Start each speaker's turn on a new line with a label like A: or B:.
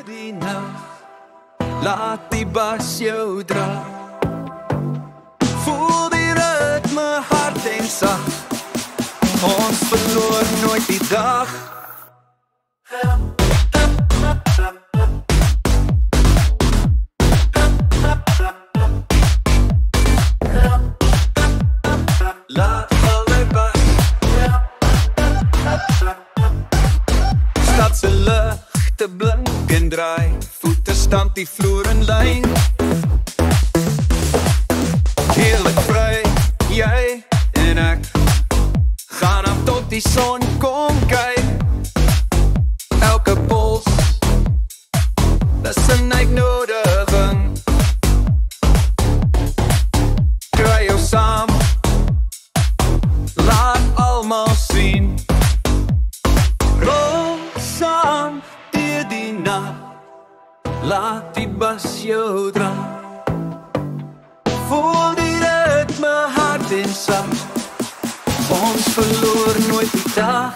A: die nag, laat die bas jou dra. Voel die ritme hard en sag, ons verloor nooit die dag. Laat alle bas, stadse ligte blink en draai, voete stamp die vloer in lyn. Heerlik vry, jy en ek gaan af tot die son kom kyk. Elke pols, dis 'n uitnodiging. Kry jou saam, laat almal sien. Rol saam deur die nag, laat die bas jou dra. Voel die ritme hard en sag, ons verloor nooit die dag.